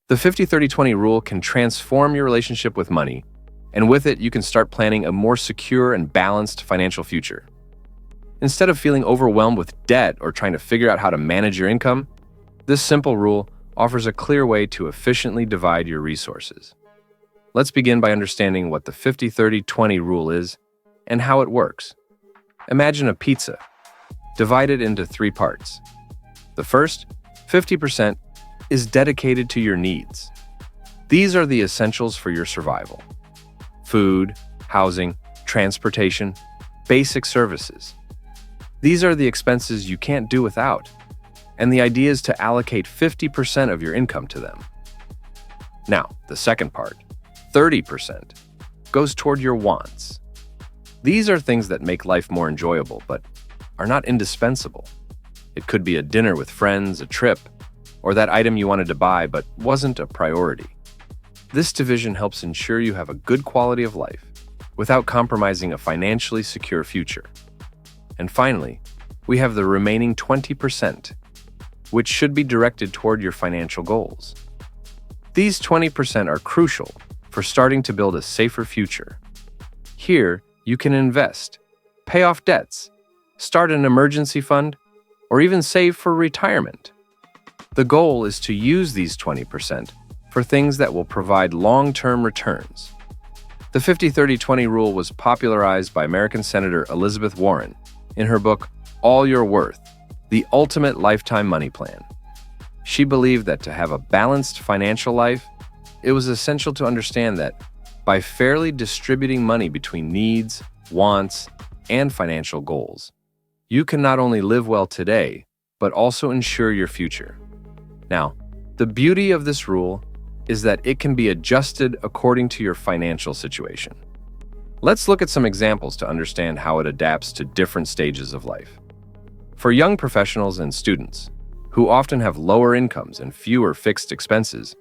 The 50-30-20 rule can transform your relationship with money, and with it, you can start planning a more secure and balanced financial future. Instead of feeling overwhelmed with debt or trying to figure out how to manage your income, this simple rule offers a clear way to efficiently divide your resources. Let's begin by understanding what the 50-30-20 rule is and how it works. Imagine a pizza, divided into 3 parts. The first, 50%, is dedicated to your needs. These are the essentials for your survival: food, housing, transportation, basic services. These are the expenses you can't do without, and the idea is to allocate 50% of your income to them. Now, the second part, 30%, goes toward your wants. These are things that make life more enjoyable, but are not indispensable. It could be a dinner with friends, a trip, or that item you wanted to buy but wasn't a priority. This division helps ensure you have a good quality of life without compromising a financially secure future. And finally, we have the remaining 20%, which should be directed toward your financial goals. These 20% are crucial for starting to build a safer future. Here, you can invest, pay off debts, start an emergency fund, or even save for retirement. The goal is to use these 20% for things that will provide long-term returns. The 50-30-20 rule was popularized by American Senator Elizabeth Warren in her book, All Your Worth: The Ultimate Lifetime Money Plan. She believed that to have a balanced financial life, it was essential to understand that by fairly distributing money between needs, wants, and financial goals, you can not only live well today, but also ensure your future. Now, the beauty of this rule is that it can be adjusted according to your financial situation. Let's look at some examples to understand how it adapts to different stages of life. For young professionals and students, who often have lower incomes and fewer fixed expenses,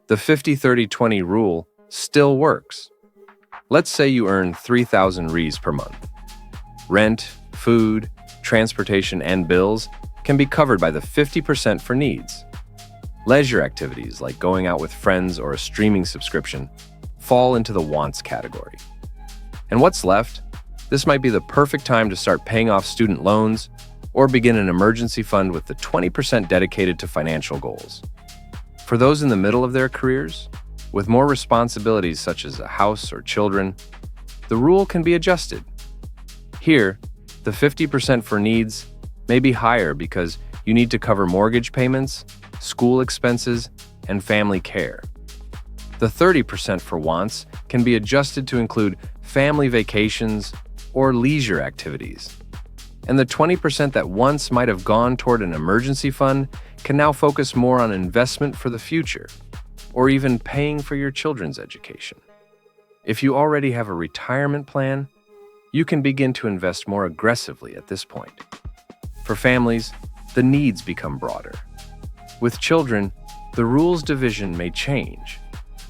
the 50-30-20 rule still works. Let's say you earn 3,000 Rs per month. Rent, food, transportation, and bills can be covered by the 50% for needs. Leisure activities like going out with friends or a streaming subscription fall into the wants category. And what's left? This might be the perfect time to start paying off student loans or begin an emergency fund with the 20% dedicated to financial goals. For those in the middle of their careers, with more responsibilities such as a house or children, the rule can be adjusted. Here, the 50% for needs may be higher because you need to cover mortgage payments, school expenses, and family care. The 30% for wants can be adjusted to include family vacations or leisure activities. And the 20% that once might have gone toward an emergency fund can now focus more on investment for the future, or even paying for your children's education. If you already have a retirement plan, you can begin to invest more aggressively at this point. For families, the needs become broader. With children, the rules division may change,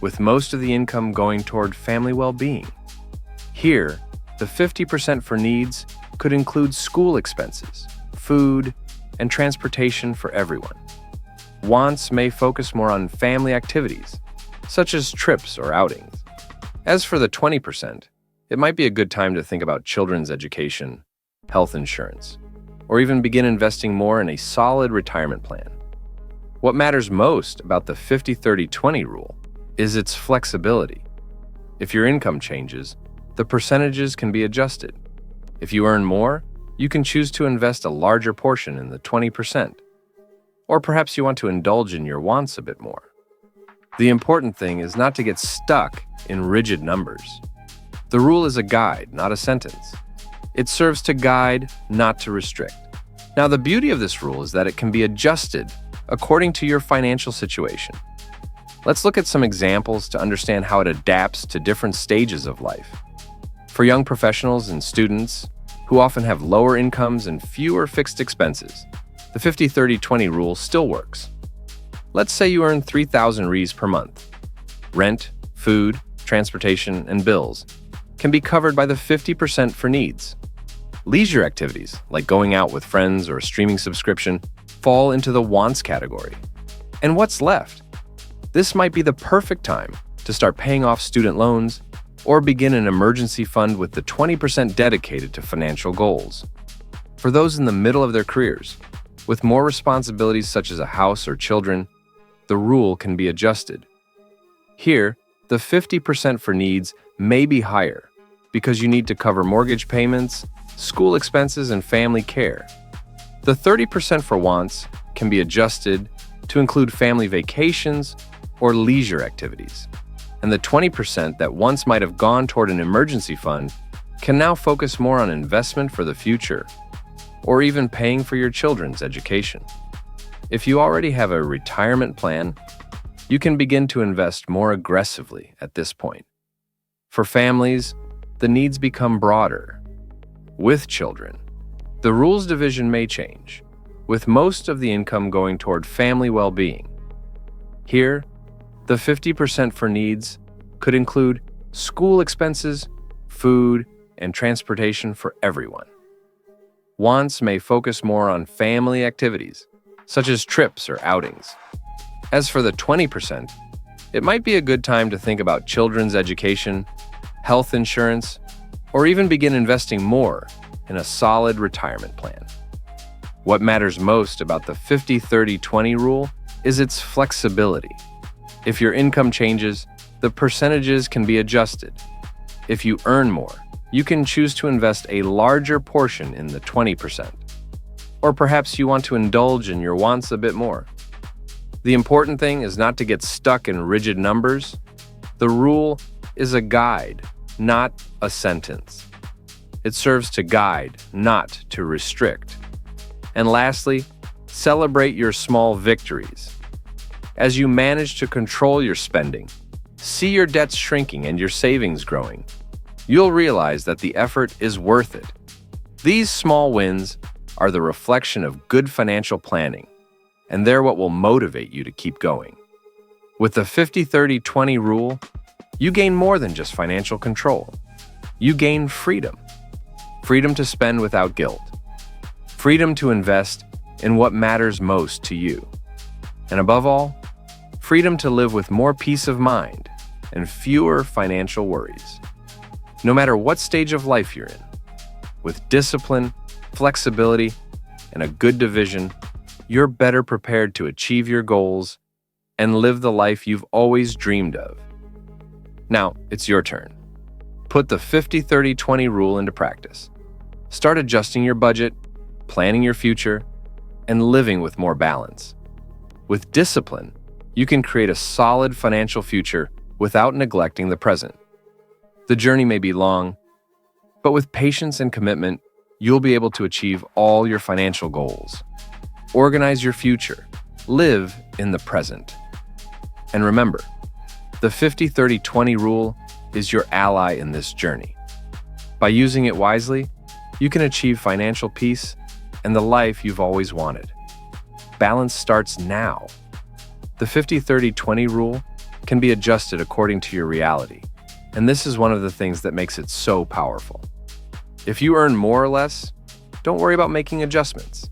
with most of the income going toward family well-being. Here, the 50% for needs could include school expenses, food, and transportation for everyone. Wants may focus more on family activities, such as trips or outings. As for the 20%, it might be a good time to think about children's education, health insurance, or even begin investing more in a solid retirement plan. What matters most about the 50-30-20 rule is its flexibility. If your income changes, the percentages can be adjusted. If you earn more, you can choose to invest a larger portion in the 20%. Or perhaps you want to indulge in your wants a bit more. The important thing is not to get stuck in rigid numbers. The rule is a guide, not a sentence. It serves to guide, not to restrict. Now, the beauty of this rule is that it can be adjusted according to your financial situation. Let's look at some examples to understand how it adapts to different stages of life. For young professionals and students who often have lower incomes and fewer fixed expenses, the 50-30-20 rule still works. Let's say you earn 3,000 Rs per month. Rent, food, transportation, and bills can be covered by the 50% for needs. Leisure activities, like going out with friends or a streaming subscription, fall into the wants category. And what's left? This might be the perfect time to start paying off student loans or begin an emergency fund with the 20% dedicated to financial goals. For those in the middle of their careers, with more responsibilities such as a house or children, the rule can be adjusted. Here, the 50% for needs may be higher because you need to cover mortgage payments, school expenses, and family care. The 30% for wants can be adjusted to include family vacations or leisure activities. And the 20% that once might have gone toward an emergency fund can now focus more on investment for the future or even paying for your children's education. If you already have a retirement plan, you can begin to invest more aggressively at this point. For families, the needs become broader. With children, the rules division may change, with most of the income going toward family well-being. Here, the 50% for needs could include school expenses, food, and transportation for everyone. Wants may focus more on family activities, such as trips or outings. As for the 20%, it might be a good time to think about children's education, health insurance, or even begin investing more in a solid retirement plan. What matters most about the 50-30-20 rule is its flexibility. If your income changes, the percentages can be adjusted. If you earn more, you can choose to invest a larger portion in the 20%. Or perhaps you want to indulge in your wants a bit more. The important thing is not to get stuck in rigid numbers. The rule is a guide, not a sentence. It serves to guide, not to restrict. And lastly, celebrate your small victories. As you manage to control your spending, see your debts shrinking and your savings growing, you'll realize that the effort is worth it. These small wins are the reflection of good financial planning, and they're what will motivate you to keep going. With the 50-30-20 rule, you gain more than just financial control. You gain freedom. Freedom to spend without guilt. Freedom to invest in what matters most to you. And above all, freedom to live with more peace of mind and fewer financial worries. No matter what stage of life you're in, with discipline, flexibility, and a good division, you're better prepared to achieve your goals and live the life you've always dreamed of. Now, it's your turn. Put the 50-30-20 rule into practice. Start adjusting your budget, planning your future, and living with more balance. With discipline, you can create a solid financial future without neglecting the present. The journey may be long, but with patience and commitment, you'll be able to achieve all your financial goals. Organize your future. Live in the present. And remember, the 50-30-20 rule is your ally in this journey. By using it wisely, you can achieve financial peace and the life you've always wanted. Balance starts now. The 50-30-20 rule can be adjusted according to your reality, and this is one of the things that makes it so powerful. If you earn more or less, don't worry about making adjustments.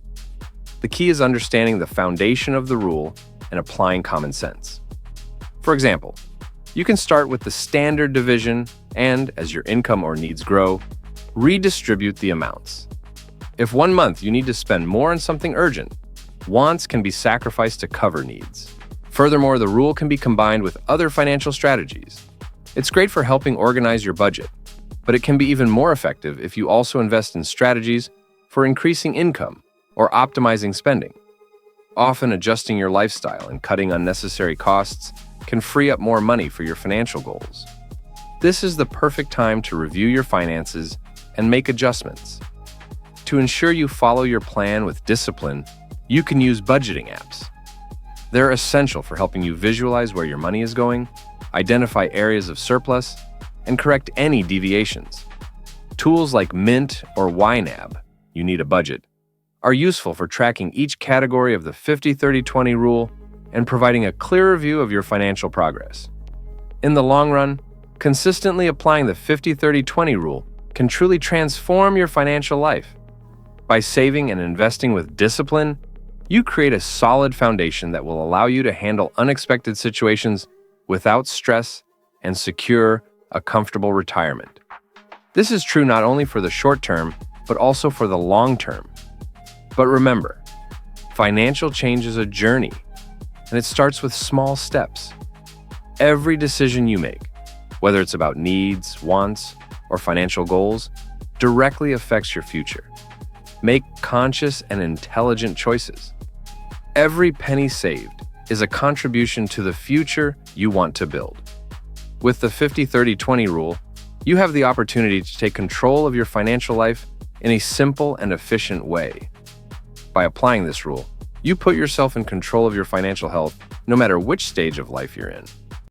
The key is understanding the foundation of the rule and applying common sense. For example, you can start with the standard division and, as your income or needs grow, redistribute the amounts. If one month you need to spend more on something urgent, wants can be sacrificed to cover needs. Furthermore, the rule can be combined with other financial strategies. It's great for helping organize your budget, but it can be even more effective if you also invest in strategies for increasing income or optimizing spending. Often adjusting your lifestyle and cutting unnecessary costs can free up more money for your financial goals. This is the perfect time to review your finances and make adjustments. To ensure you follow your plan with discipline, you can use budgeting apps. They're essential for helping you visualize where your money is going, identify areas of surplus, and correct any deviations. Tools like Mint or YNAB, you need a budget, are useful for tracking each category of the 50-30-20 rule and providing a clearer view of your financial progress. In the long run, consistently applying the 50-30-20 rule can truly transform your financial life. By saving and investing with discipline, you create a solid foundation that will allow you to handle unexpected situations without stress and secure a comfortable retirement. This is true not only for the short term, but also for the long term. But remember, financial change is a journey, and it starts with small steps. Every decision you make, whether it's about needs, wants, or financial goals, directly affects your future. Make conscious and intelligent choices. Every penny saved is a contribution to the future you want to build. With the 50-30-20 rule, you have the opportunity to take control of your financial life in a simple and efficient way. By applying this rule, you put yourself in control of your financial health no matter which stage of life you're in.